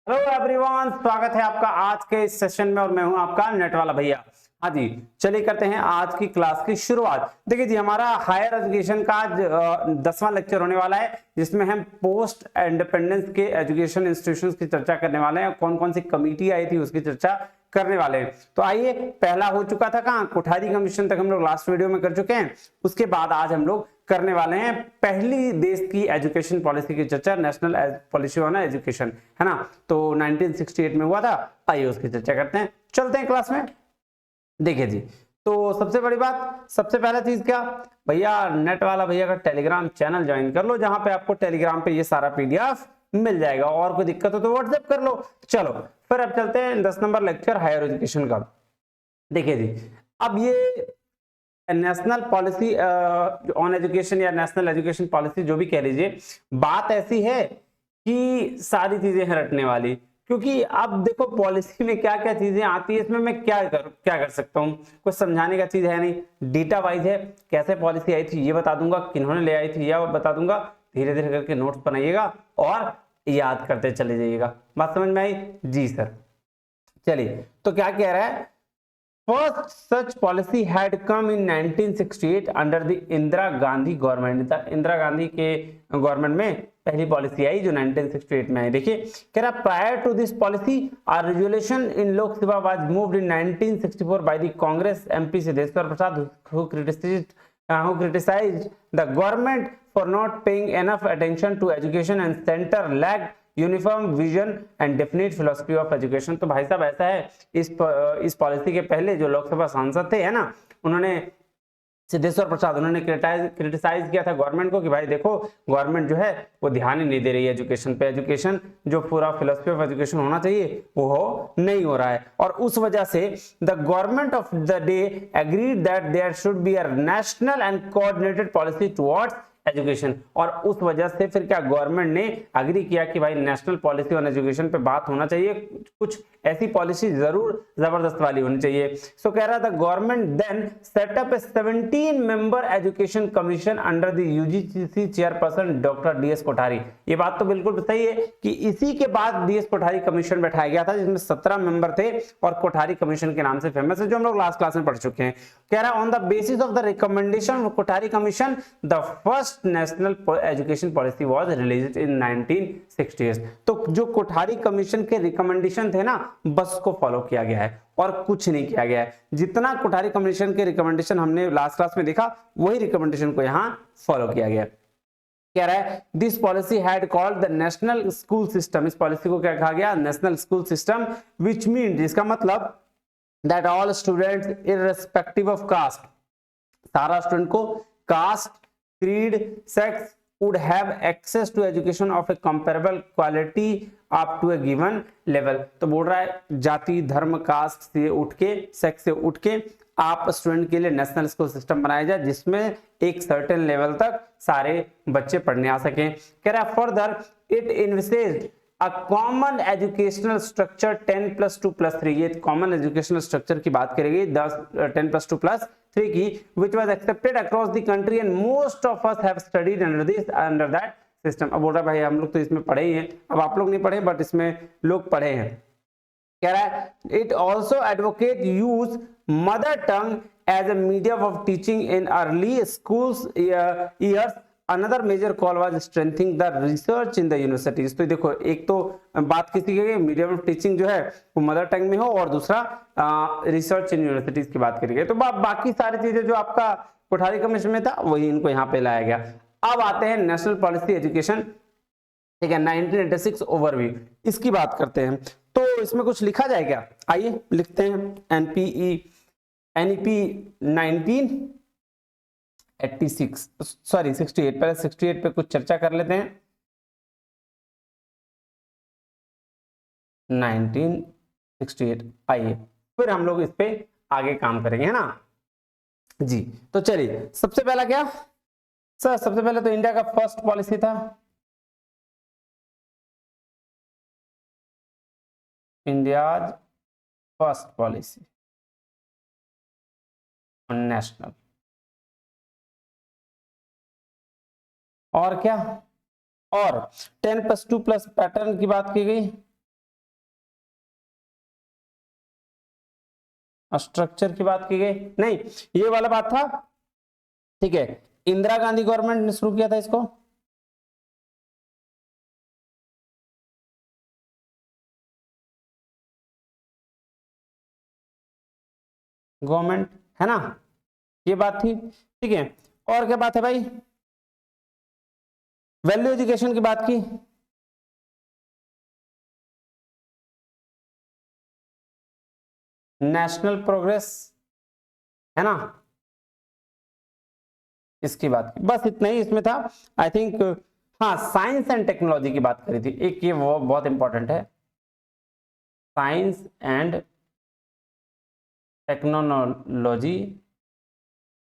Hello everyone, स्वागत है आपका आज के इस सेशन में और मैं हूं आपका नेट वाला भैया। हाँ जी, चलिए करते हैं आज की क्लास की शुरुआत। देखिए जी, हमारा हायर एजुकेशन का आज 10वां लेक्चर होने वाला है, जिसमें हम पोस्ट इंडिपेंडेंस के एजुकेशन इंस्टीट्यूशंस की चर्चा करने वाले हैं। कौन कौन सी कमेटी आई थी उसकी चर्चा करने वाले हैं। तो आइए, पहला हो चुका था कहाँ, कोठारी कमीशन तक हम लोग लास्ट वीडियो में कर चुके हैं। उसके बाद आज हम लोग करने वाले हैं पहली देश की एजुकेशन पॉलिसी की चर्चा, नेशनल पॉलिसी ऑन एजुकेशन, है ना। तो 1968 में हुआ था। आइए उसकी चर्चा करते हैं, चलते हैं क्लास में। देखिए जी, तो सबसे बड़ी बात, सबसे पहला चीज क्या भैया, नेट वाला भैया का टेलीग्राम चैनल ज्वाइन कर लो, जहां पे आपको टेलीग्राम पे ये सारा पीडीएफ मिल जाएगा। और कोई दिक्कत हो तो व्हाट्सएप कर लो। चलो फिर अब चलते हैं 10 नंबर लेक्चर हायर एजुकेशन का। देखिए जी, अब ये नेशनल पॉलिसी ऑन एजुकेशन या नेशनल एजुकेशन पॉलिसी जो भी कह लीजिए, बात ऐसी है कि सारी चीजें हैं रटने वाली। क्योंकि अब देखो पॉलिसी में क्या क्या चीजें आती है, इसमें मैं क्या कर सकता हूँ, कुछ समझाने का चीज है नहीं। डेटा वाइज है, कैसे पॉलिसी आई थी ये बता दूंगा, किन्होंने ले आई थी यह बता दूंगा। धीरे धीरे करके नोट्स बनाइएगा और याद करते चले जाइएगा। बात समझ में आई जी सर। चलिए, तो क्या कह रहा है, First such policy had come in 1968 under the Indira Gandhi government. Indira Gandhi के गवर्नमेंट में पहली पॉलिसी आई जो 1968 में आई। देखिए कह रहा, prior to this policy or resolution in Lok Sabha was moved in 1964 by the Congress MP Siddheshwar Prasad who criticized the government for not paying enough attention to education and center lacked uniform vision and definite philosophy of education. तो भाई साहब ऐसा है, इस policy के पहले जो लोकसभा सांसद थे, है ना, उन्होंने सिद्धेश्वर प्रसाद, उन्होंने क्रिटिसाइज किया था गवर्नमेंट को कि भाई देखो गवर्नमेंट जो है वो ध्यान ही नहीं दे रही है एजुकेशन पे। एजुकेशन जो पूरा फिलोसफी ऑफ एजुकेशन होना चाहिए वो नहीं हो रहा है। और उस वजह से the government of the day agreed that there should be a national and coordinated policy towards education. और उस वजह से फिर क्या गवर्नमेंट ने अग्री किया कि भाई नेशनल पॉलिसी ऑन एजुकेशन पे बात होना चाहिए, कुछ ऐसी पॉलिसी जरूर जबरदस्त वाली होनी चाहिए। सो कह रहा था government then set up a 17 member education commission under the UGC chairperson doctor DS Kothari. ये बात तो बिल्कुल सही है कि इसी के बाद डीएस कोठारी कमीशन बैठाया गया था, जिसमें 17 मेंबर थे और कोठारी कमीशन के नाम से फेमस है, जो हम लोग लास्ट क्लास में पढ़ चुके हैं। कह रहा on the basis of the recommendation of Kothari commission the first national education policy was released in 1960s। तो जो कोठारी कमीशन के रिकमेंडेशन थे ना, बस उसको फॉलो किया गया है और कुछ नहीं किया गया है। जितना कोठारी कमीशन के रिकमेंडेशन हमने लास्ट क्लास में देखा, वही रिकमेंडेशन को यहां फॉलो किया गया। कह रहा है this policy had called the national school system. इस पॉलिसी को क्या कहा गया, national school system, which mean, जिसका मतलब that all students irrespective of caste, सारा स्टूडेंट को caste, creed, sex would have access to education of a comparable quality up to a given level। तो बोल रहा है जाति, धर्म, कास्ट से उठ के, सेक्स से उठ के आप स्टूडेंट के लिए नेशनल स्कूल सिस्टम बनाया जाए, जिसमें एक सर्टेन लेवल तक सारे बच्चे पढ़ने आ सकें। कह रहा है further it envisaged a common educational structure 10+2+3। ये कॉमन एजुकेशनल स्ट्रक्चर की बात करेगी 10+2+3 की, which was accepted across the country and most of us have studied under that system। अब बोल रहा है भाई हम लोग तो इसमें पढ़े ही हैं, अब आप लोग नहीं पढ़े बट इसमें लोग पढ़े हैं। कह रहा है it also advocate use mother tongue as a medium of teaching in early schools years. Another major call was strengthening the research in the universities. तो देखो, एक तो बात किसी की मीडियम ऑफ टीचिंग जो है वो मदर टंग में हो, और दूसरा रिसर्च इन यूनिवर्सिटीज की बात करेंगे। तो बाकी सारी चीजें जो आपका कोठारी कमीशन में था वही इनको यहाँ पे लाया गया। अब आते हैं नेशनल पॉलिसी एजुकेशन, ठीक है, 1986 ओवरव्यू, इसकी बात करते हैं। तो इसमें कुछ लिखा जाए क्या, आइए लिखते हैं। एनईपी 1986 सॉरी 68, पहले 68 पे कुछ चर्चा कर लेते हैं। 1968, आइए फिर हम लोग इस पे आगे काम करेंगे, है ना जी। तो चलिए, सबसे पहला क्या सर, सबसे पहले तो इंडिया का फर्स्ट पॉलिसी था, India's first policy on national. और क्या, और 10+2+ पैटर्न की बात की गई, स्ट्रक्चर की बात की गई नहीं, ये वाला बात था, ठीक है। इंदिरा गांधी गवर्नमेंट ने शुरू किया था इसको, गवर्नमेंट, है ना, ये बात थी, ठीक है। और क्या बात है भाई, वैल्यू एजुकेशन की बात की, नेशनल प्रोग्रेस, है ना, इसकी बात की, बस इतना ही इसमें था आई थिंक। हाँ, साइंस एंड टेक्नोलॉजी की बात करी थी एक, ये वो बहुत इंपॉर्टेंट है, science and technology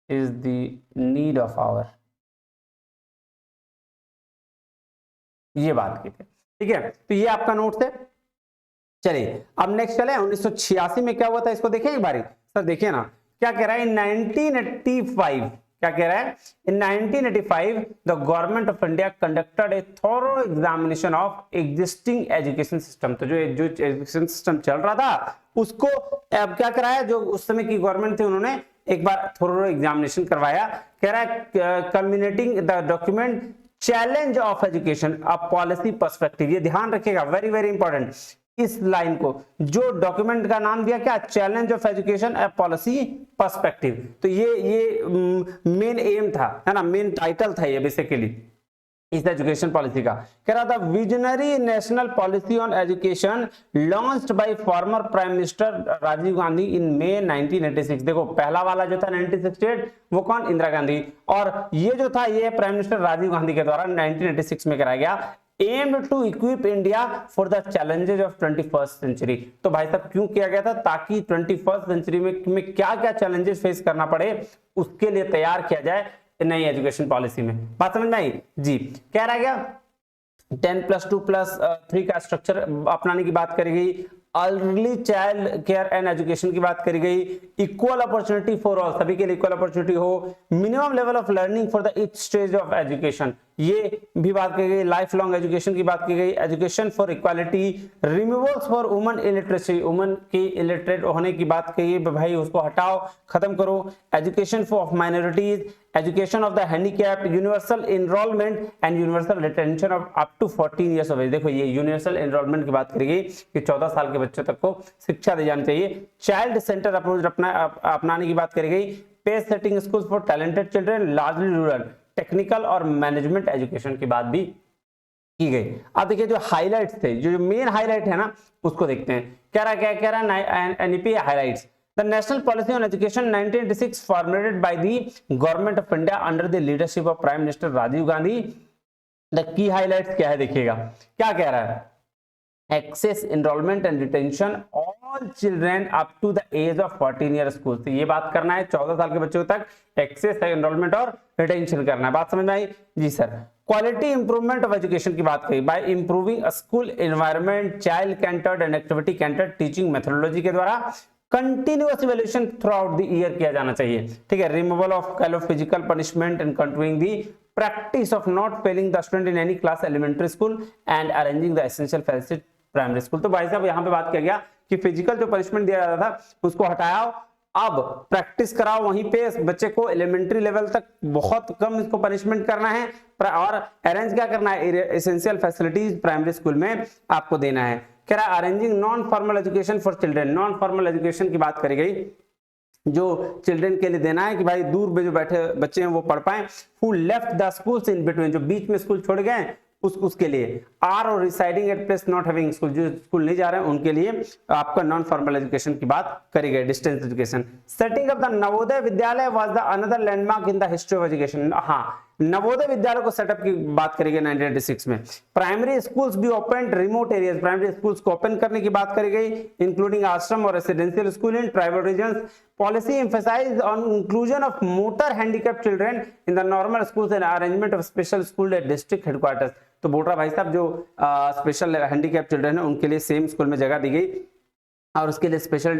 is the need of hour, ये बात की थी, ठीक है। तो ये आपका नोट्स है। चलिए अब नेक्स्ट चले, 1986 में क्या हुआ था इसको देखें एक बारी सर, देखिए ना क्या कह रहा है, इन 1985, क्या कह रहा है, इन 1985 the government of India conducted A thorough examination of existing education system. तो जो एजुकेशन सिस्टम चल रहा था उसको अब क्या कराया, जो उस समय की गवर्नमेंट थी उन्होंने एक बार थॉरो एग्जामिनेशन करवाया। कह रहा है communicating the document challenge of education a policy perspective, ये ध्यान रखिएगा, वेरी वेरी इंपॉर्टेंट इस लाइन को, जो डॉक्यूमेंट का नाम दिया क्या, challenge of education A policy perspective. तो ये मेन एम था, है ना, मेन टाइटल था ये बेसिकली इस एजुकेशन पॉलिसी का। कह रहा था visionary national policy on education launched by former prime minister Rajiv Gandhi in May 1986। देखो पहला वाला जो था 1968 वो कौन, इंदिरा गांधी, और ये जो था ये प्राइम मिनिस्टर राजीव गांधी के द्वारा 1986 में कराया गया, aimed to equip India for the challenges of 21st century। तो भाई साहब क्यों किया गया था, ताकि 21st सेंचुरी में क्या क्या चैलेंजेस फेस करना पड़े उसके लिए तैयार किया जाए नई एजुकेशन पॉलिसी में। बात समझ में आई जी। कह रहा है क्या 10+2+3 का स्ट्रक्चर अपनाने की बात करी गई, early child care and education की बात करी गई, इक्वल अपॉर्चुनिटी फॉर ऑल, सभी के लिए इक्वल अपॉर्चुनिटी हो, minimum level of learning for the each stage of education, ये भी बात की गई, लाइफ लॉन्ग एजुकेशन की बात की गई, education for equality, removals for women illiteracy, women की इलिटरेट होने की बात कही भाई उसको हटाओ, खत्म करो, education for minorities, education of the handicap, universal enrolment and universal retention of up to 14 years of age. देखो ये यूनिवर्सल एनरोलमेंट की बात करी गई कि 14 साल के बच्चों तक को शिक्षा दी जानी चाहिए, चाइल्ड सेंटर अप्रोच अपनाने की बात करी गई, pace setting schools for talented children largely rural, technical और मैनेजमेंट एजुकेशन की बात भी की गई। अब देखिए जो हाइलाइट्स थे, जो मेन हाइलाइट है ना उसको देखते हैं। क्या कह रहा है NEP highlights, The national policy on education 1986 formulated by the government of India under the leadership of Prime Minister Rajiv Gandhi। The key highlights क्या है देखिएगा, क्या कह रहा है, Access, enrollment and retention all children up to the age of 14 year school। तो ये बात करना है 14 साल के बच्चों तक एक्सेस, एनरोलमेंट और रिटेंशन करना है। बात समझ में आई जी sir. Quality improvement of education की बात करी, by improving school environment, child centered and activity centered teaching methodology के द्वारा continuous evaluation throughout the year किया जाना चाहिए, ठीक है। Removal of physical punishment and controlling the practice of not failing the student in any class elementary school and arranging the essential facility primary school. तो भाई साहब यहाँ पे बात किया गया कि फिजिकल जो पनिशमेंट दिया जाता था उसको हटाया, अब प्रैक्टिस कराओ वहीं पे बच्चे को, एलिमेंट्री लेवल तक बहुत कम इसको पनिशमेंट करना है, और अरेंज क्या करना है, एसेंशियल फैसिलिटीज प्राइमरी स्कूल में आपको देना है। कह रहा है arranging non formal education for children, non formal education की बात करी गई, जो चिल्ड्रन के लिए देना है कि भाई दूर में जो बैठे बच्चे हैं वो पढ़ पाए, who left the schools in between, जो बीच में स्कूल छोड़ गए उसके लिए, आर और residing at place not having school, जो स्कूल नहीं जा रहे हैं उनके लिए आपका नॉन फॉर्मल एजुकेशन की बात करी गई, distance education. Setting up the Navodaya Vidyalaya was the another landmark in the history of education. हाँ, नवोदय विद्यालय को सेटअप की बात करी गई 1986 में। प्राइमरी स्कूल्स भी open remote areas, primary schools को ओपन करने की बात करी गई, इंक्लूडिंग आश्रम और residential school in tribal regions. Policy emphasise on inclusion of motor handicap children in the normal schools and arrangement of special school at district headquarters. तो बोल रहा भाई साहब जो स्पेशल हैंडीकैप चिल्ड्रन है उनके लिए सेम स्कूल में जगह दी गई और उसके लिए स्पेशल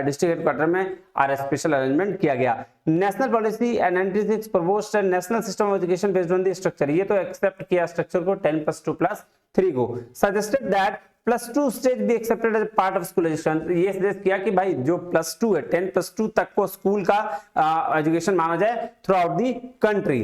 डिस्ट्रिक्ट हेडक्वार्टर में और स्पेशल अरेंजमेंट किया गया। National policy 96 proposed national system of education based on the structure, ये तो एक्सेप्ट किया स्ट्रक्चर को 10+2+3 को। सजेस्टेड दैट +2 स्टेज भी accepted as part of school education. ये सजेस्ट किया कि भाई जो +2 है 10+2 तक को स्कूल का एजुकेशन माना जाए थ्रू आउट दी कंट्री।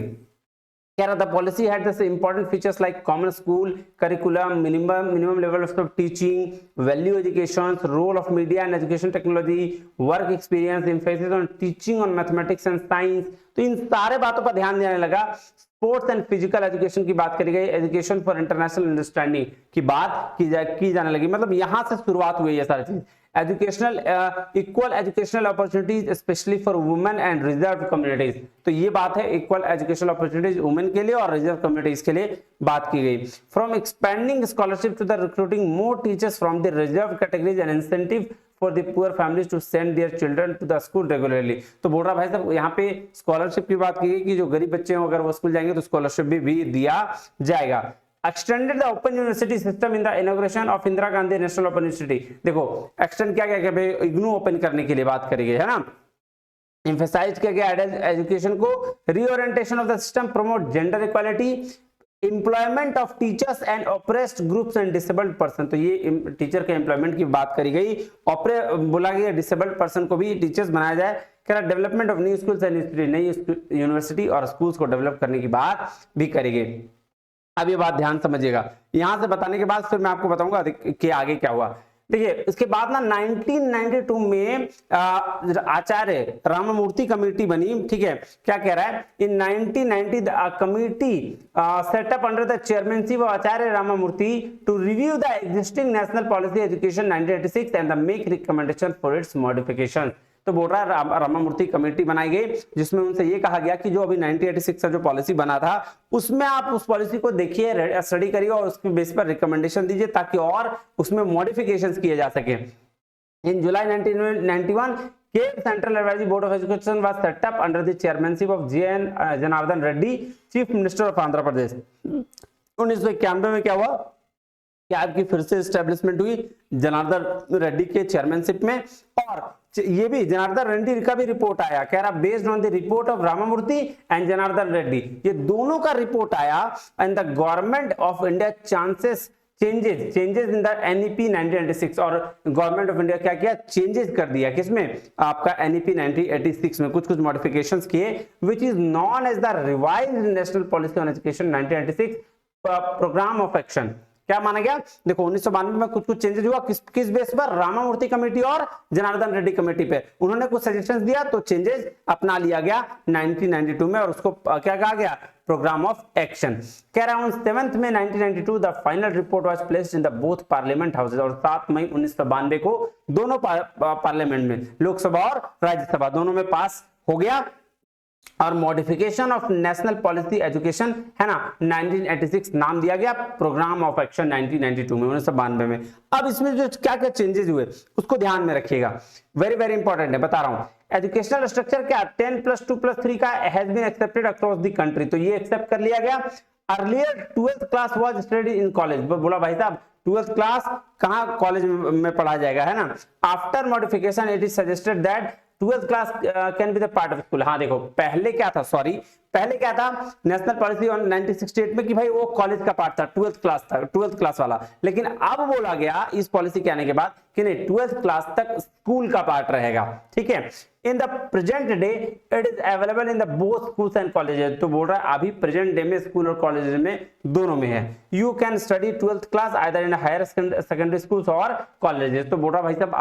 कह रहा था policy had this important features like common school curriculum, minimum level of teaching, value education, role of media and education technology, work experience, emphasis on teaching on mathematics and science. तो इन सारे बातों पर ध्यान देने लगा। स्पोर्ट्स एंड फिजिकल एजुकेशन की बात करी गई, एजुकेशन फॉर इंटरनेशनल अंडरस्टैंडिंग की बात की जाने लगी। मतलब यहां से शुरुआत हुई है सारी चीज। Educational equal educational opportunities specially for women and reserve communities. तो ये बात है इक्वल एजुकेशनल अपॉर्चुनिटीज वुमेन के लिए और रिजर्व कम्युनिटीज के लिए बात की गई। From expending scholarship to the recruiting more teachers from the reserve categories and incentive for the poor families to send their children to the school regularly. तो बोल रहा भाई साहब यहाँ पे स्कॉलरशिप की बात की गई कि जो गरीब बच्चे हैं अगर वो स्कूल जाएंगे तो स्कॉलरशिप भी दिया जाएगा। Extended the open university system in the inauguration of Indira Gandhi national open university. देखो एक्सटेंड क्या क्या भाई इग्नू ओपन करने के लिए बात करी गई है ना। एम्फेसाइज किया गया एजुकेशन को, reorientation of the system, promote gender equality, employment of teachers and oppressed groups and disabled person. तो ये टीचर के एम्प्लॉयमेंट की बात करी गई। बोला गया डिसेबल्ड पर्सन को भी टीचर्स बनाया जाए। कह रहा development of new schools and नई यूनिवर्सिटी और स्कूल्स को डेवलप करने की बात भी करी गई। अब ये बात ध्यान समझिएगा, यहां से बताने के बाद फिर मैं आपको बताऊंगा कि आगे क्या हुआ। देखिए इसके बाद ना 1992 में आचार्य रामामूर्ति कमेटी बनी। ठीक है, क्या कह रहा है, in 1990 committee setup under the chairmanship of Acharya Ramamurti to review the existing national policy education 1986 and the make recommendation for its modification. तो बोल रहा है रामामूर्ति कमेटी बनाई गई जिसमें उनसे ये कहा गया कि जो अभी 1986 का जो पॉलिसी बना था उसमें आप उस पॉलिसी को देखिए, स्टडी करिए और उसके बेस पर रिकमेंडेशन दीजिए ताकि और उसमें मॉडिफिकेशंस किए जा सके। इन जुलाई 1991 Cape Central Advisory Board of Education was set up under the chairmanship of J.N. Janardhan Reddy, Chief Minister of Andhra Pradesh। 1991 में क्या हुआ कि आपकी फिर से स्टैब्लिशमेंट हुई जनार्दन रेड्डी के चेयरमैनशिप में। और ये भी जनार्दन रेड्डी का भी रिपोर्ट आया, कह रहा based on the report of Ramamurthy and Janardan Reddy, ये दोनों का रिपोर्ट आया and the government of India chances changes in the NEP 1986। और गवर्नमेंट ऑफ इंडिया क्या किया, चेंजेस कर दिया किसमें, आपका एनईपी 1986 में कुछ मॉडिफिकेशंस किए which is known as the revised national policy on education 1986 programme of action. क्या माना गया, देखो 1992 में कुछ चेंजेस हुआ किस बेस पर, रामामूर्ति कमेटी और जनार्दन रेड्डी कमेटी पे। उन्होंने कुछ सजेशंस दिया तो चेंजेस अपना लिया गया 1992 में और उसको क्या कहा गया, प्रोग्राम ऑफ एक्शन। कह रहा हूं 7 मई 1992 the final report was placed in the both parliament houses. और 7 मई 1992 को दोनों पार्लियामेंट में, लोकसभा और राज्यसभा दोनों में पास हो गया। और modification of national policy education है ना 1986 नाम दिया गया, प्रोग्राम ऑफ एक्शन 1992 में 1992 में। अब इसमें जो क्या क्या चेंजेस हुए उसको ध्यान में रखिएगा, वेरी वेरी इंपॉर्टेंट है, बता रहा हूं। एजुकेशनल स्ट्रक्चर क्या 10+2+3 का has been accepted across the country, तो ये एक्सेप्ट कर लिया गया। Earlier 12th class was studied in college, बोला भाई साहब 12th क्लास कहां कॉलेज में पढ़ा जाएगा, है ना। After modification it is suggested that 12th class can be the part of school. हाँ देखो पहले क्या था, पहले क्या था नेशनल पॉलिसी ऑन 1968 में कि भाई वो कॉलेज का पार्ट था, 12th क्लास वाला। लेकिन अब बोला गया इस पॉलिसी के आने के बाद कि नहीं 12th क्लास तक स्कूल का पार्ट रहेगा। ठीक है, in the present day it is available in the both schools and colleges. तो बोल रहा है अभी प्रेजेंट डे में स्कूल और कॉलेज में दोनों में है। You can study 12th class either in higher secondary schools और कॉलेजेस। तो बोल रहा भाई साहब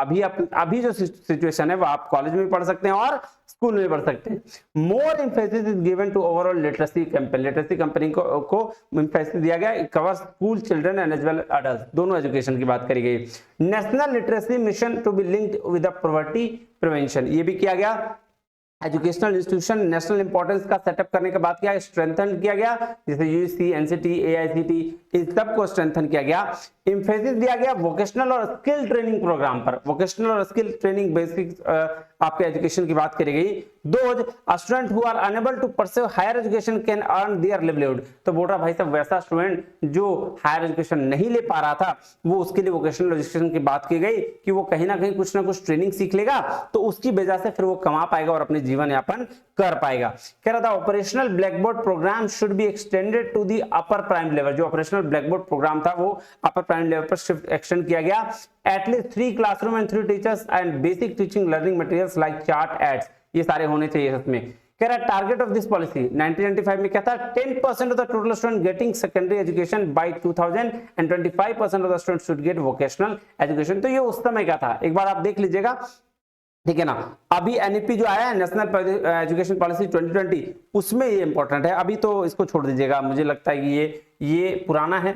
अभी जो सिचुएशन है वो आप कॉलेज में पढ़ सकते हैं और स्कूल में पढ़ सकते हैं। More emphasis is given to overall literacy campaign, literacy campaign को एम्फेसिस दिया गया। It covers school children and as well adult, दोनों एजुकेशन की बात करी गई। National literacy mission to be linked with the poverty prevention, ये भी किया गया। एजुकेशनल इंस्टीट्यूशन नेशनल इंपॉर्टेंस का सेटअप करने के बाद क्या स्ट्रेंथन किया गया, जैसे यूजीसी, एनसीटी, एआईसीटी, इन सबको स्ट्रेंथन किया गया। इंफेसिस दिया गया वोकेशनल और स्किल ट्रेनिंग प्रोग्राम पर, वोकेशनल और स्किल ट्रेनिंग बेसिक आपके एजुकेशन की बात करी गई। दो student who are unable to pursue higher education can earn their livelihood. तो बोल रहा भाई साहब वैसा स्टूडेंट जो हायर एजुकेशन नहीं ले पा रहा था वो उसके लिए वोकेशनल एजुकेशन की बात की गई कि वो कहीं ना कहीं कुछ ना कुछ ट्रेनिंग सीख लेगा तो उसकी वजह से फिर वो कमा पाएगा और अपने जीवन यापन कर पाएगा। कह रहा था operational blackboard programme should be extended to the upper primary level, जो ऑपरेशनल ब्लैक बोर्ड प्रोग्राम था वो अपर प्राइमरी लेवल पर शिफ्ट एक्सटेंड किया गया। At least 3 classroom and 3 teachers and basic teaching learning materials like chart aids, ये सारे होने चाहिए इसमें। कह रहा है टारगेट ऑफ दिस पॉलिसी 1995 में क्या था, 10% of the total student getting secondary education by 2000 and 25% of the student should get vocational education. तो ये उस समय का था, एक बार आप देख लीजिएगा, ठीक है ना। अभी एनईपी जो आया है नेशनल एजुकेशन पॉलिसी 2020, उसमें ये इंपॉर्टेंट है। अभी तो इसको छोड़ दीजिएगा, मुझे लगता है कि ये पुराना है,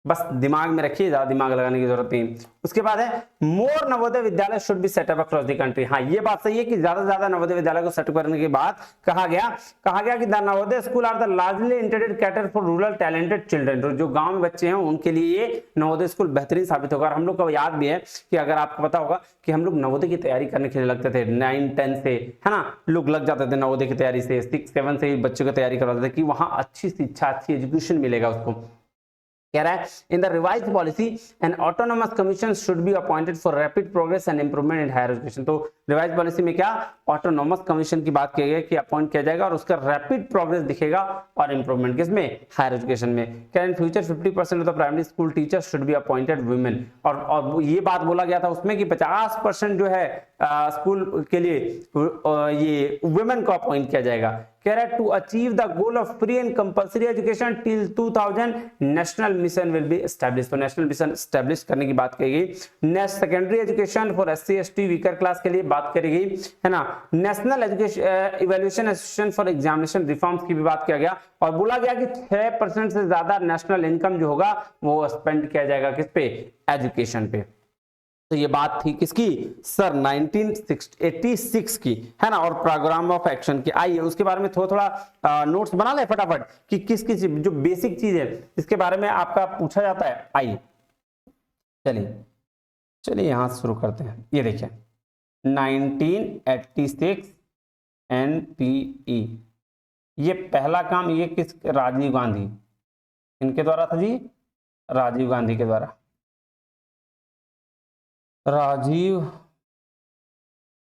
बस दिमाग में रखिए, ज्यादा दिमाग लगाने की जरूरत नहीं। उसके बाद है मोर Navodaya Vidyalaya should be set up across the country. हाँ, ये बात सही है कि ज्यादा से ज्यादा नवोदय विद्यालय को सेटअप करने के बाद कहा गया कि the Navodaya school are the largely intended cater for rural talented children. जो गांव में बच्चे हैं उनके लिए ये नवोदय स्कूल बेहतरीन साबित होगा। हम लोग को याद भी है कि अगर आपको पता होगा कि हम लोग नवोदय की तैयारी करने के लिए लगते थे 9-10 से, है ना, लोग लग जाते थे नवोदय की तैयारी से, 6-7 से ही बच्चों की तैयारी करवाते थे कि वहां अच्छी शिक्षा, अच्छी एजुकेशन मिलेगा उसको। कह रहा है in the revise policy an autonomous commission should be appointed for rapid progress and improvement in higher education. तो रिवाइज पॉलिसी में क्या ऑटोनोमस कमीशन की बात की गई कि अपॉइंट किया जाएगा और उसका रैपिड प्रोग्रेस दिखेगा और इंप्रूवमेंट किसमें, हायर एजुकेशन में। कह in future 50% of the primary school teachers should be appointed women. और ये बात बोला गया था उसमें कि 50% जो है स्कूल के लिए ये वुमेन को अपॉइंट किया जाएगा। कह रहा है to achieve the goal of free and compulsory education till 2000 national mission will be establish. तो नेशनल मिशन एस्टैब्लिश करने की बात कही गई। Next secondary education for SC ST weaker class के लिए बात करी गई, है ना। National education evaluation association for examination reforms की भी बात किया गया और बोला गया कि 6% से ज्यादा नेशनल इनकम जो होगा वो स्पेंड किया जाएगा किस पे, एजुकेशन पे। तो ये बात थी किसकी सर, 1986 की, है ना। और प्रोग्राम ऑफ एक्शन की, आइए उसके बारे में थोड़ा थोड़ा नोट्स बना ले फटाफट कि किस किस जो बेसिक चीज है इसके बारे में आपका पूछा जाता है। आइए चलिए यहां से शुरू करते हैं। ये देखिए 1986 एनपीई, ये पहला काम ये किस, राजीव गांधी, इनके द्वारा था जी, राजीव गांधी के द्वारा, राजीव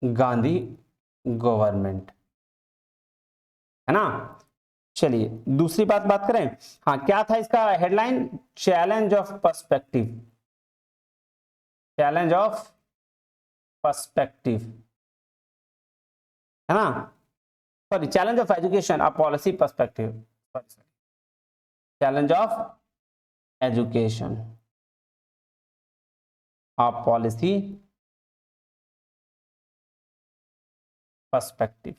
गांधी गवर्नमेंट, है ना। चलिए दूसरी बात करें। हाँ, क्या था इसका headline, challenge of perspective, challenge of perspective, है ना, sorry challenge of education a policy perspective, challenge of education a policy perspective.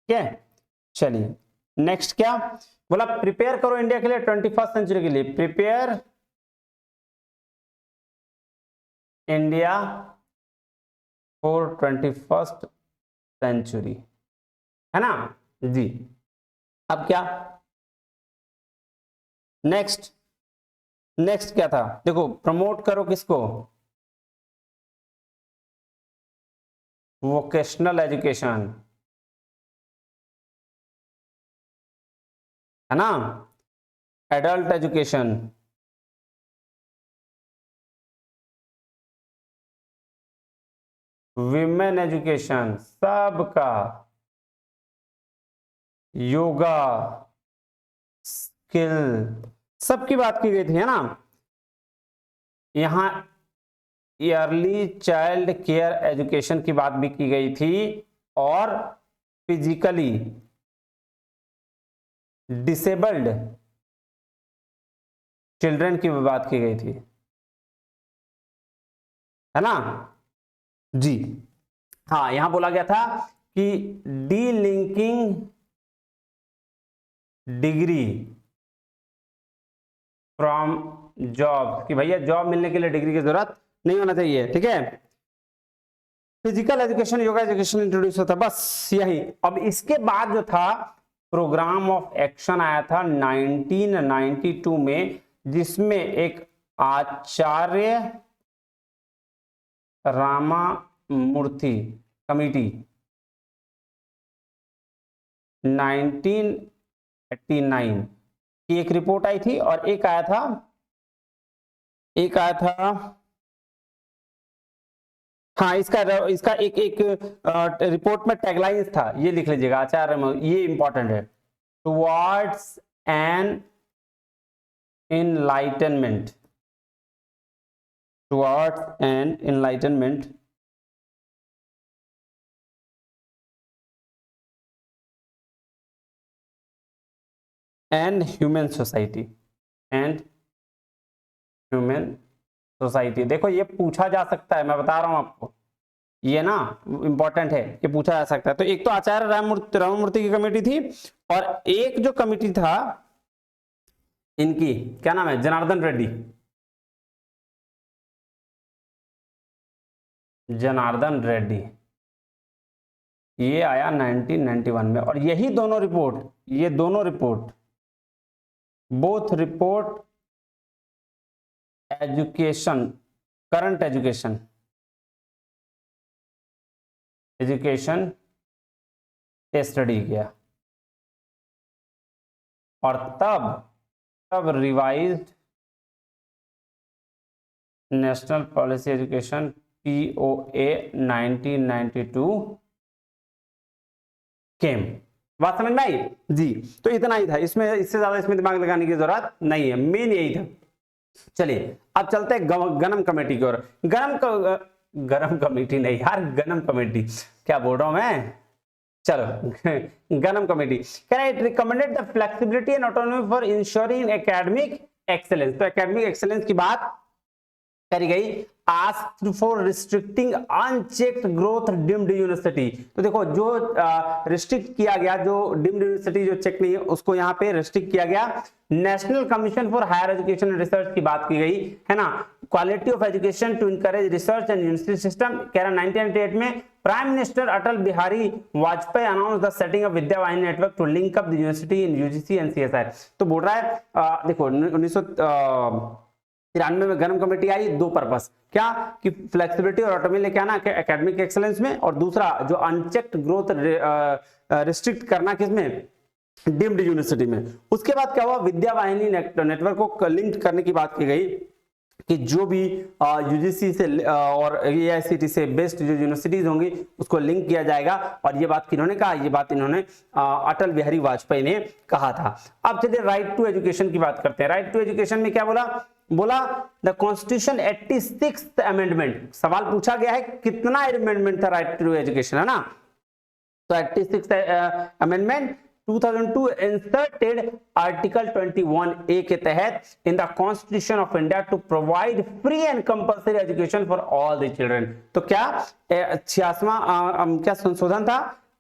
ठीक है, चलिए नेक्स्ट क्या बोला, प्रिपेयर करो इंडिया के लिए 21st सेंचुरी के लिए, prepare India for 21st century, है ना जी। अब क्या नेक्स्ट क्या था, देखो प्रमोट करो किसको, वोकेशनल एजुकेशन, है ना, एडल्ट एजुकेशन, विमेन एजुकेशन, सबका, योगा, स्किल, सबकी बात की गई थी, है ना। यहां अर्ली चाइल्ड केयर एजुकेशन की बात भी की गई थी और फिजिकली डिसेबल्ड चिल्ड्रन की भी बात की गई थी, है ना जी। हाँ, यहां बोला गया था कि D linking degree from job, कि भैया जॉब मिलने के लिए डिग्री की जरूरत नहीं होना चाहिए, ठीक है। Physical education, yoga education introduce होता, बस यही। अब इसके बाद जो था प्रोग्राम ऑफ एक्शन आया था 1992 में, जिसमें एक आचार्य रामामूर्ति कमिटी 1989 की एक रिपोर्ट आई थी और एक आया था हाँ, इसका इसका एक एक रिपोर्ट में टैगलाइन था, ये लिख लीजिएगा आचार्य, ये इंपॉर्टेंट है, towards an enlightenment, towards an enlightenment and human society, and human society। देखो ये पूछा जा सकता है, मैं बता रहा हूं आपको, ये ना इंपॉर्टेंट है, ये पूछा जा सकता है। तो एक तो आचार्य राममूर्ति की कमेटी थी, और एक जो कमेटी था इनकी, क्या नाम है, जनार्दन रेड्डी, जनार्दन रेड्डी, ये आया 1991 में। और यही दोनों रिपोर्ट, ये दोनों report, both report education, current education, education study किया, और तब revised national policy education POA 1992 केम। बात समझ में आई जी? तो इतना ही था इसमें, इससे ज्यादा इसमें दिमाग लगाने की जरूरत नहीं है, मेन यही था। चलिए अब चलते हैं गनम कमेटी की ओर। गरम कमेटी नहीं यार, गनम कमेटी क्या बोल रहा हूं मैं, चलो Gnanam committee it recommended the flexibility and autonomy for ensuring academic excellence. तो एकेडमिक एक्सेलेंस की बात करी गई, asked for restricting unchecked growth deemed university. तो देखो जो रिस्ट्रिक्ट किया गया, जो डीम्ड यूनिवर्सिटी जो चेक नहीं है उसको यहाँ पे रिस्ट्रिक्ट किया गया। National commission for higher education and research की बात की गई है ना, quality of education to encourage research and university system. कह रहा 1998 में prime minister Atal Bihari Vajpayee announce the setting of Vidya Vahini network to link up the university in UGC and CSI. तो बोल रहा है देखो 1993 में गरम कमेटी आई, दो पर्पस, क्या कि फ्लेक्सिबिलिटी और ऑटोनॉमी लेके आना एकेडमिक एक्सेलेंस में, और दूसरा जो अनचेक्ड ग्रोथ रिस्ट्रिक्ट करना किसमें, डीम्ड यूनिवर्सिटी में। उसके बाद क्या हुआ, विद्या वाहिनी नेटवर्क को लिंक करने की बात की गई कि जो भी यूजीसी से और एआईसीटी से बेस्ट जो यूनिवर्सिटीज होंगी उसको लिंक किया जाएगा। और ये बात किन्होंने कहा, ये बात इन्होंने अटल बिहारी वाजपेयी ने कहा था। अब चलिए राइट टू एजुकेशन की बात करते हैं। राइट टू एजुकेशन में क्या बोला द कॉन्स्टिट्यूशन 86th अमेंडमेंट। सवाल पूछा गया है कितना अमेंडमेंट था राइट टू एजुकेशन, है ना। तो 86th amendment 2002 inserted article 21A के तहत in the constitution of India to provide free and compulsory education for all the children. तो क्या 86वां क्या संशोधन था,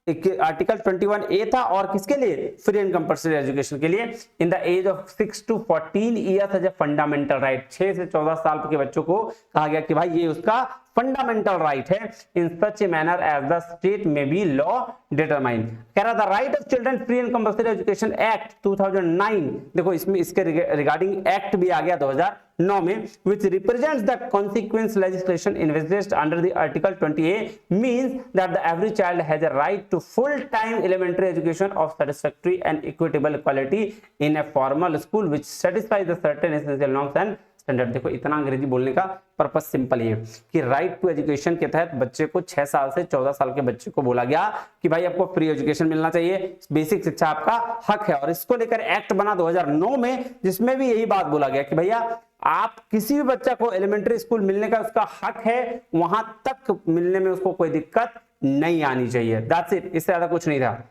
आर्टिकल 21A था, और किसके लिए, फ्री एंड कंपल्सरी एजुकेशन के लिए in the age of 6 to 14 years as a fundamental right. 6 से 14 साल के बच्चों को कहा गया कि भाई ये उसका फंडामेंटल राइट है, in such a manner as the state may by law determine. कह रहा the right of children free and compulsory education act 2009, देखो इसमें इसके रिगार्डिंग एक्ट भी आ गया 2009 में, which represents the consequence legislation envisaged under the article 20A means that the every child has a right to full-time elementary education of satisfactory and equitable quality in a formal school which satisfies the certain essential norms and standard. देखो इतना अंग्रेजी बोलने का purpose simple ही है कि right to education के तहत बच्चे को 6 साल से 14 साल के बच्चे को बोला गया कि भाई आपको फ्री एजुकेशन मिलना चाहिए, बेसिक शिक्षा आपका हक है। और इसको लेकर एक्ट बना 2009 में, जिसमें भी यही बात बोला गया कि भैया आप किसी भी बच्चा को एलिमेंट्री स्कूल मिलने का उसका हक है, वहां तक मिलने में उसको कोई दिक्कत नहीं आनी चाहिए। दैट्स इट, इससे ज्यादा कुछ नहीं था।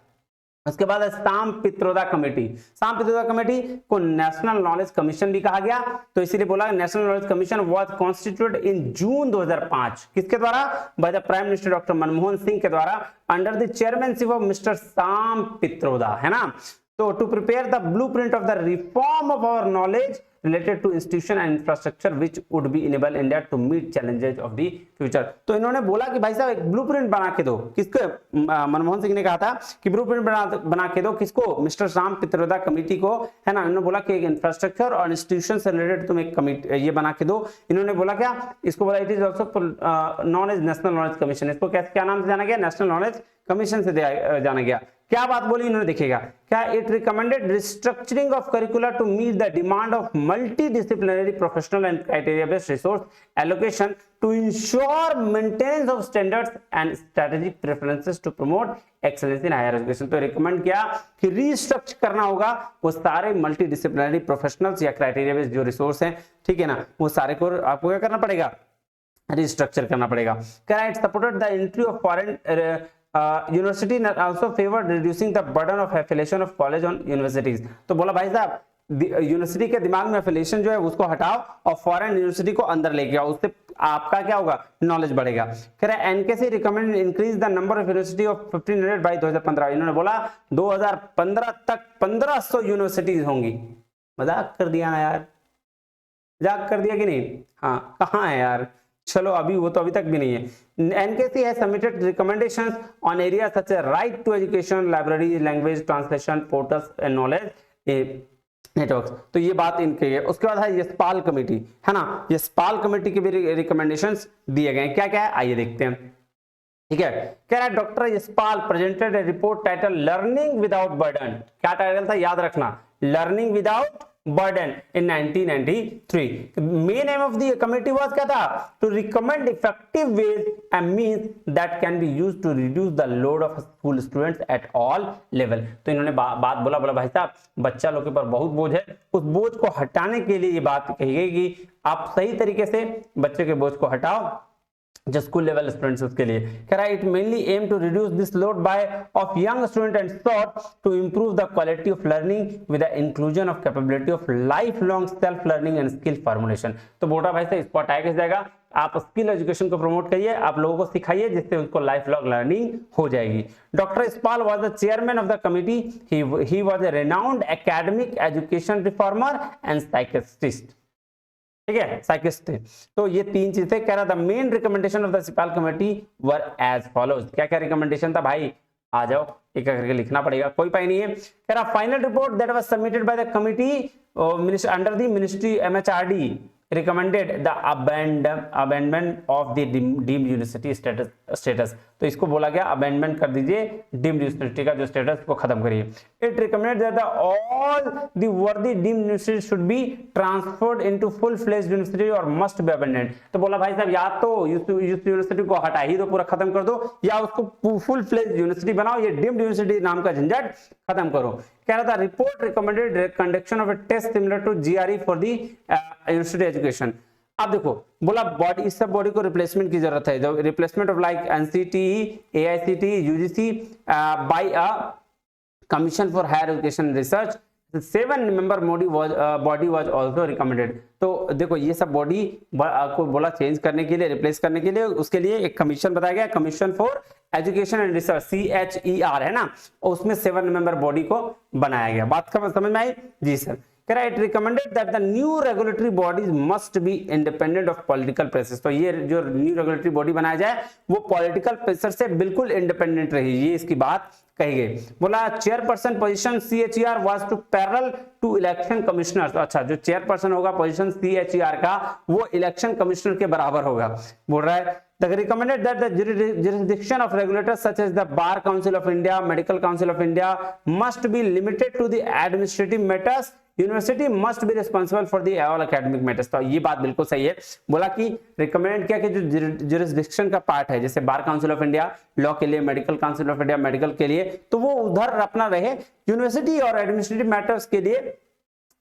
उसके बाद साम पित्रोदा कमेटी। साम पित्रोदा कमेटी को नेशनल नॉलेज कमीशन भी कहा गया, तो इसीलिए बोला national knowledge commission was constituted in June 2005। किसके द्वारा, by the prime minister doctor Manmohan Singh के द्वारा, under the chairmanship of mister Sam Pitroda, है ना। तो to prepare the blueprint of the reform of our knowledge related to institution and infrastructure which would be enable India to meet challenges of the future। तो इन्होंने बोला कि भाई साहब एक ब्लूप्रिंट बना के दो, किसको, मनमोहन सिंह ने कहा था कि ब्लूप्रिंट बना के दो, किसको, मिस्टर साम पित्रोदा कमेटी को, है ना। इन्होंने बोला कि एक इंफ्रास्ट्रक्चर और इंस्टीट्यूशन से रिलेटेड तुम एक कमेटी ये बना के दो। इन्होंने बोला क्या, इसको बोला it is also known as national knowledge commission. इसको क्या नाम से जाना गया, नेशनल नॉलेज कमीशन से जाना गया। क्या बात बोली इन्होंने, देखिएगा क्या, it recommended restructuring of curricular to meet the demand of multidisciplinary professional and criteria based resource allocation to ensure maintenance of standards and strategic preferences to promote excellence in higher education. तो recommend किया कि restructure करना होगा वो सारे multidisciplinary professionals या criteria based जो resource हैं, ठीक है ना, वो सारे को आपको क्या करना पड़ेगा, रिस्ट्रक्चर करना पड़ेगा। It supported the entry of foreign university also favored reducing the burden of affiliation of college on universities। तो बोला भाई साहब यूनिवर्सिटी के दिमाग में एफिलिएशन जो है उसको हटाओ और फॉरेन यूनिवर्सिटी को अंदर लेके आओ, उससे आपका क्या होगा, नॉलेज बढ़ेगा। कह रहा है NKC recommend increase the number of university of 1500 by 2015। इन्होंने बोला 2015 तक 1500 यूनिवर्सिटीज होंगी। मजाक कर दिया ना यार, मजाक कर दिया कि नहीं, हाँ कहाँ है यार, चलो अभी वो तो अभी तक भी नहीं है। NKC has submitted recommendations on area such as right to education, library, language translation, portals and knowledge networks. तो ये बात इनके है। उसके बाद है यशपाल कमेटी, है ना, यशपाल कमेटी के भी रिकमेंडेशंस दिए गए। क्या क्या है आइए देखते हैं, ठीक है। कह रहा है doctor Yashpal presented a report title learning without burden. क्या टाइटल था याद रखना, learning without burden in 1993। main aim of the committee was क्या था, to recommend effective ways and means that can be used to reduce the load of school students at all level। तो इन्होंने बात बोला भाई साहब बच्चा लोग के ऊपर बहुत बोझ है, उस बोझ को हटाने के लिए ये बात कही गई कि आप सही तरीके से बच्चे के बोझ को हटाओ जो स्कूल लेवल स्टूडेंट्स उसके लिए। कह रहा है it mainly aim to reduce this load by of young student and sought to improve the quality of learning with the inclusion of capability of lifelong self learning and skill formulation. तो बोटा भाई से इसको हटाया कैसे जाएगा, आप skill education को प्रमोट करिए, आप लोगों को सिखाइए जिससे उनको लाइफ लॉन्ग लर्निंग हो जाएगी। Doctor Yashpal was the chairman of the committee, he was a renowned academic education reformer and psychiatrist, ठीक है, साइकिस्ट थे। तो ये तीन चीजें कह रहा था। Main recommendation of the Yashpal committee were as follows. क्या क्या रिकमेंडेशन था भाई, आ जाओ एक करके लिखना पड़ेगा, कोई पाई नहीं है। कह रहा final report that was submitted by the committee under the ministry MHRD recommended the abandonment of the deemed university status। तो इसको बोला गया अबेंडमेंट कर दीजिए डीम्ड यूनिवर्सिटी का जो स्टेटस को खत्म करिए। It recommended that all the worthy deemed university should be transferred into full fledged university और मस्ट बी अबेंडेंड। तो बोला भाई साहब या तो यूनिवर्सिटी को हटा ही दो, पूरा खत्म कर दो, या उसको फुल फ्लेज्ड यूनिवर्सिटी बनाओ, ये डीम्ड यूनिवर्सिटी नाम का झंझट खत्म करो। कह रहा था report recommended conduction of a test similar to GRE for the university education. अब देखो बोला बॉडी, इस सब बॉडी को रिप्लेसमेंट की जरूरत है, जो replacement of like NCTE, AICTE, UGC by a commission for higher education research. 7 member body was also recommended. तो देखो ये सब बॉडी को बोला चेंज करने के लिए, रिप्लेस करने के लिए, उसके लिए एक कमीशन बताया गया, commission for education and research, CHER है ना, उसमें 7 मेंबर बॉडी को बनाया गया। बात समझ में आई जी सर। कह रहा है it recommended that the new regulatory bodies must be independent of political pressure. तो ये जो न्यू रेगुलेटरी बॉडी बनाया जाए वो पॉलिटिकल प्रेशर से बिल्कुल इंडिपेंडेंट रही, ये इसकी बात कही गई। बोला chairperson position CHER was to parallel to election commissioner. अच्छा जो चेयरपर्सन होगा पोजीशन CHER का वो इलेक्शन कमिश्नर के बराबर होगा। बोल रहा है The recommended that the jurisdiction of regulators such as the Bar Council of India, Medical Council of India must be limited to the administrative matters. University must be responsible for the all academic matters। तो ये बात बिल्कुल सही है। बोला कि recommend किया कि जो जुरिस्डिक्शन का पार्ट है जैसे bar council of India law के लिए, medical council of India medical के लिए, तो वो उधर अपना रहे। यूनिवर्सिटी और एडमिनिस्ट्रेटिव मैटर्स के लिए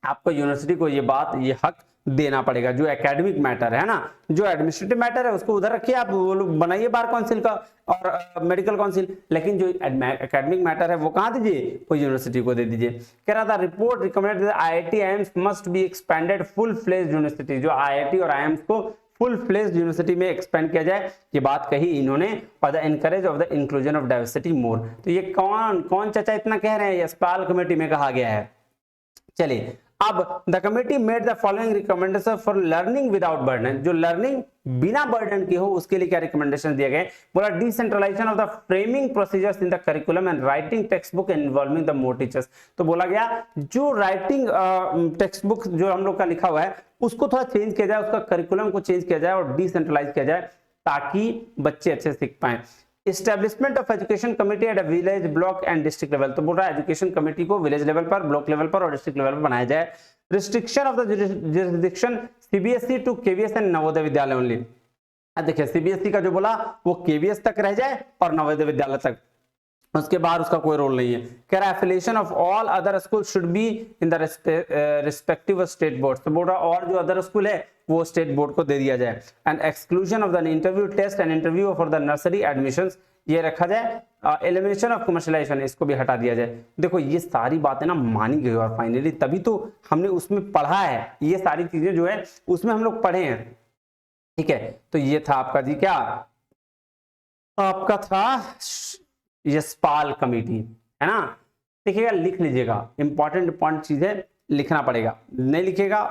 आपको यूनिवर्सिटी को ये बात, ये हक देना पड़ेगा। जो एकेडमिक मैटर है ना, जो एडमिनिस्ट्रेटिव मैटर है उसको उधर रखिए, आप वो लोग बनाइए बार काउंसिल का और मेडिकल काउंसिल, लेकिन जो एकेडमिक मैटर है वो कहाँ दीजिए, वो यूनिवर्सिटी को दे दीजिए। कह रहा था report recommended IIT IIMs must be expanded full fledged university, जो IIT और IIMs को फुल फ्लेज्ड यूनिवर्सिटी में एक्सपेंड किया जाए, ये बात कही इन्होंने। और the encourage of the inclusion of diversity more. तो ये कौन चाचा इतना कह रहे हैं, यशपाल कमेटी में कहा गया है। चलिए अब the committee made the following recommendation for learning without burden. जो लर्निंग बिना बर्डन की हो उसके लिए क्या रिकमेंडेशन दिए गए। बोला decentralisation of the framing procedures in the curriculum and writing textbook involving the more teachers. तो बोला गया जो राइटिंग टेक्स्ट बुक जो हम लोग का लिखा हुआ है उसको थोड़ा चेंज किया जाए, उसका करिकुलम को चेंज किया जाए और डिसेंट्रलाइज किया जाए ताकि बच्चे अच्छे सीख पाए। Establishment of education committee at village block and district level, तो बोल रहा है एजुकेशन कमेटी को विलेज लेवल पर, ब्लॉक लेवल पर और डिस्ट्रिक्ट लेवल पर बनाया जाए। Restriction of the jurisdiction CBSE to KVS and Navodaya Vidyalaya only. देखिए सीबीएसई का जो बोला वो केवीएस तक रह जाए और नवोदय विद्यालय तक, उसके बाद उसका कोई रोल नहीं है। कह रहा है affiliation of all other school should be in the respective state board, तो बोल रहा और जो अदर स्कूल है वो स्टेट बोर्ड को दे दिया जाए। And exclusion of the interview test and interview for the nursery admissions ये रखा जाए। एलिमिनेशन ऑफ कमर्शियलाइजेशन इसको भी हटा दिया जाए। देखो ये सारी बातें ना मानी गई और फाइनली तभी तो हमने उसमें पढ़ा है, ये सारी चीजें जो है उसमें हम लोग पढ़े हैं। ठीक है, तो ये था आपका जी क्या, आपका था यशपाल कमेटी, है ना। देखिएगा लिख लीजिएगा, इंपॉर्टेंट चीजें लिखना पड़ेगा, नहीं लिखेगा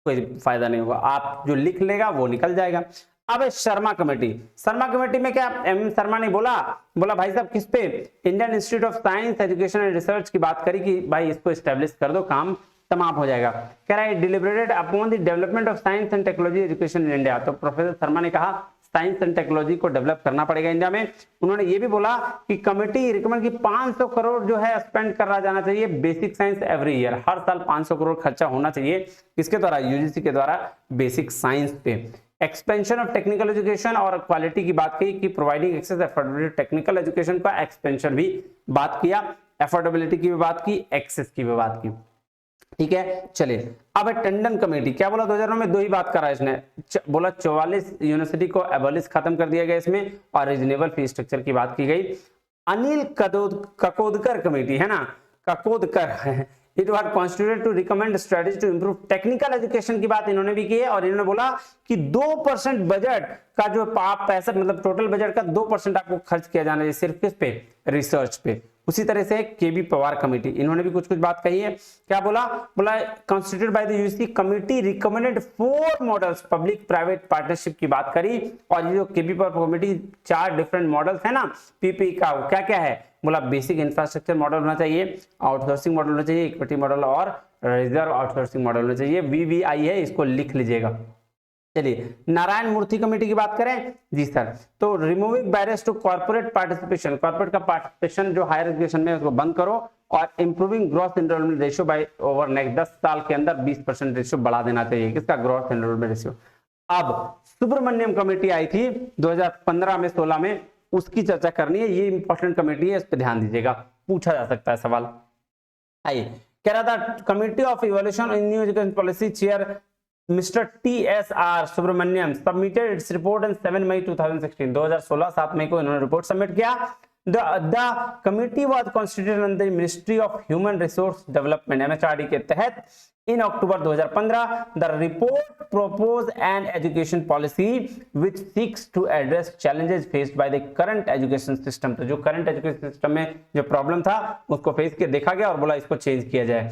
कोई फायदा नहीं होगा, आप जो लिख लेगा वो निकल जाएगा। अब शर्मा कमेटी, शर्मा कमेटी में क्या एम शर्मा ने बोला भाई साहब किस पे, Indian institute of science education and research की बात करी कि भाई इसको एस्टेब्लिश कर दो, काम तमाम हो जाएगा। कह रहा है deliberated upon the development of science and technology education in India, तो प्रोफेसर शर्मा ने कहा साइंस एंड टेक्नोलॉजी को डेवलप करना पड़ेगा इंडिया में। उन्होंने ये भी बोला कि कमेटी रिकमेंड की 500 करोड़ जो है स्पेंड करा जाना चाहिए बेसिक साइंस एवरी ईयर, हर साल 500 करोड़ खर्चा होना चाहिए किसके द्वारा, यूजीसी के द्वारा बेसिक साइंस पे। एक्सपेंशन ऑफ टेक्निकल एजुकेशन और क्वालिटी की बात की कि providing access affordability technical education का एक्सपेंशन भी बात किया, अफोर्डेबिलिटी की भी बात की, एक्सेस की भी बात की। ठीक है, चलिए अब टंडन कमेटी क्या बोला 2009 में, दो ही बात करा इसने, बोला 44 यूनिवर्सिटी को एबॉलिश खत्म कर दिया गया इसमें और रीजनेबल फी स्ट्रक्चर की बात की गई। अनिल ककोदकर कमेटी है ना, Kakodkar it was constituted to recommend strategy to improve technical education की बात इन्होंने भी की है और इन्होंने बोला कि 2% बजट का जो पैसा मतलब टोटल बजट का 2% आपको खर्च किया जाना चाहिए सिर्फ किस पे, रिसर्च पे। उसी तरह से केबी पवार कमेटी इन्होंने भी कुछ बात कही है, क्या बोला constituted by the UGC committee recommended 4 models public private partnership की बात करी। और ये जो केबी पवार कमेटी 4 डिफरेंट मॉडल्स है ना पीपी का, क्या क्या है, बोला बेसिक इंफ्रास्ट्रक्चर मॉडल होना चाहिए, आउटसोर्सिंग मॉडल होना चाहिए, इक्विटी मॉडल और रिजर्व आउटसोर्सिंग मॉडल होना चाहिए। वीवीआई है, इसको लिख लीजिएगा। चलिए नारायण मूर्ति कमेटी की बात करें जी सर, तो removing barriers to corporate participation, corporate का पार्टिसिपेशन जो हायर एजुकेशन में उसको बंद करो और improving gross enrolment ratio by over next 10 साल के अंदर 20% रेशियो बढ़ा देना चाहिए, किसका, ग्रॉस एनरोलमेंट रेशियो। अब सुब्रमण्यम कमेटी आई थी 2015 में 16 में, उसकी चर्चा करनी है, ये इंपॉर्टेंट कमेटी है, इस पर ध्यान दीजिएगा, पूछा जा सकता है सवाल। आइए कह रहा था committee of evolution in new education policy chair Mr. T.S.R. Subramaniam submitted its report on 7 May 2016. 2016 7 मई को इन्होंने रिपोर्ट सबमिट किया। The committee was constituted under the Ministry of Human Resource Development (MHRD) के तहत in October 2015. The report proposed an education policy which seeks to address challenges faced by the current education system. तो जो current education system में जो problem था उसको face के देखा गया और बोला इसको चेंज किया जाए।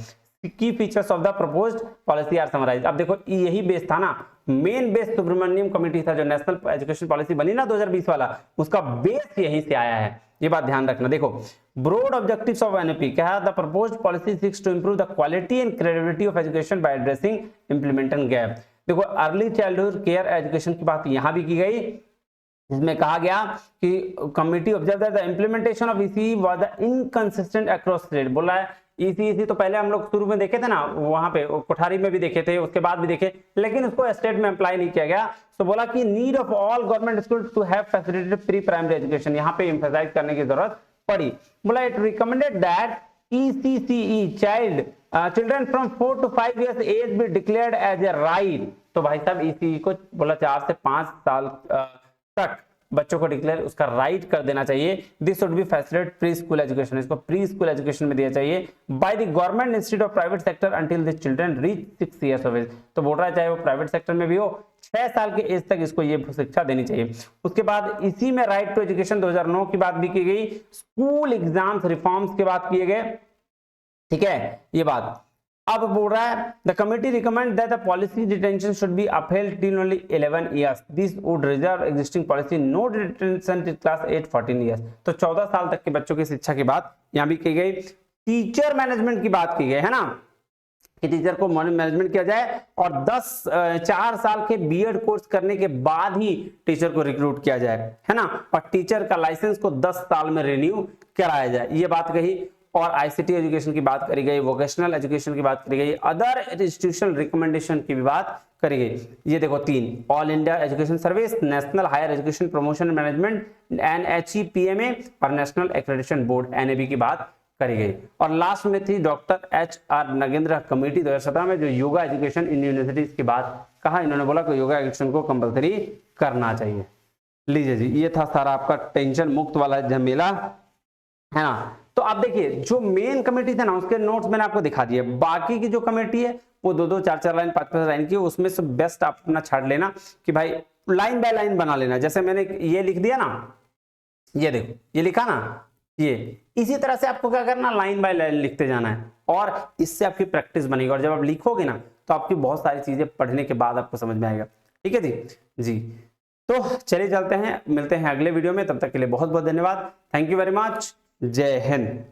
की features of the proposed policy are summarise. अब देखो यही बेस था ना, मेन बेस सुब्रमण्यम कमेटी था जो नेशनल एजुकेशन पॉलिसी बनी ना 2020 वाला, उसका बेस यहीं से आया है, ये बात ध्यान रखना। देखो ब्रॉड ऑब्जेक्टिव्स ऑफ एनईपी क्या, the proposed policy seeks to improve the quality and credibility of education by addressing implementation gap. देखो अर्ली चाइल्डहुड केयर एजुकेशन की बात यहां भी की गई, जिसमें कहा गया कि committee observe that the implementation of EC was inconsistent across state. बोला है ईसी तो पहले हम लोग शुरू में देखे थे ना, वहां पे कोठारी में भी देखे थे, उसके बाद भी देखे, लेकिन उसको स्टेट में अप्लाई नहीं किया गया। तो बोला कि need of all government school to have facilitated pre primary education, यहाँ पे एम्फसाइज करने की जरूरत पड़ी। बोला it recommended that ECCE children from 4 to 5 years age be declared as a right. तो भाई साहब ECE को बोला 4 से 5 साल तक बच्चों को डिक्लेयर उसका राइट कर देना चाहिए। This should be facilitate pre school education, इसको प्री स्कूल एजुकेशन में दिया चाहिए by the government institute of private sector until the children reach 6 years of age. तो बोल रहा है चाहे वो प्राइवेट सेक्टर में भी हो 6 साल के एज तक इसको ये शिक्षा देनी चाहिए। उसके बाद इसी में राइट टू एजुकेशन 2009 की बात भी की गई, स्कूल एग्जाम्स रिफॉर्म्स के बात किए गए, ठीक है ये बात। अब बोल रहा है the committee recommend that the policy detention should be upheld till only 11 years, this would reserve existing policy, no detention till class 8 14 years। तो 14 साल तक के बच्चों की शिक्षा की बात यहां भी की गई। टीचर मैनेजमेंट की बात की गई है ना, कि टीचर को मैनेजमेंट किया जाए और 4 साल के बीएड कोर्स करने के बाद ही टीचर को रिक्रूट किया जाए, है ना। और टीचर का लाइसेंस को 10 साल में रिन्यू कराया जाए, ये बात कही। और आईसीटी एजुकेशन की बात करी गई, वोकेशनल एजुकेशन की बात करी गई, अदर इंस्टीट्यूशनल रिकमेंडेशन की भी बात करी गई। ये देखो 3, all India education service, national higher education promotion management NHEPMA और नेशनल एक्रेडिटेशन बोर्ड NAB की बात करी गई। और लास्ट में थी डॉक्टर HR नगेंद्र कमेटी 2017 में, जो योगा एजुकेशन इन यूनिवर्सिटीज की बात कहा। इन्होंने बोला कि योगा एजुकेशन को कंपलसरी करना चाहिए। लीजिए जी, ये था सारा आपका टेंशन मुक्त वाला झमेला, है ना। तो आप देखिए जो मेन कमेटी थे ना, उसके नोट्स मैंने आपको दिखा दिए। बाकी की जो कमेटी है वो 2-2, 4-4 लाइन, 5-5 लाइन की, उसमें से बेस्ट आप अपना छाट लेना कि भाई लाइन बाय लाइन बना लेना। जैसे मैंने ये लिख दिया ना, ये देखो ये लिखा ना, ये इसी तरह से आपको क्या करना, लाइन बाय लाइन लिखते जाना है, और इससे आपकी प्रैक्टिस बनेगी। और जब आप लिखोगे ना तो आपकी बहुत सारी चीजें पढ़ने के बाद आपको समझ में आएगा। ठीक है जी। तो चलिए चलते हैं, मिलते हैं अगले वीडियो में, तब तक के लिए बहुत बहुत धन्यवाद। Thank you very much. जय हिंद।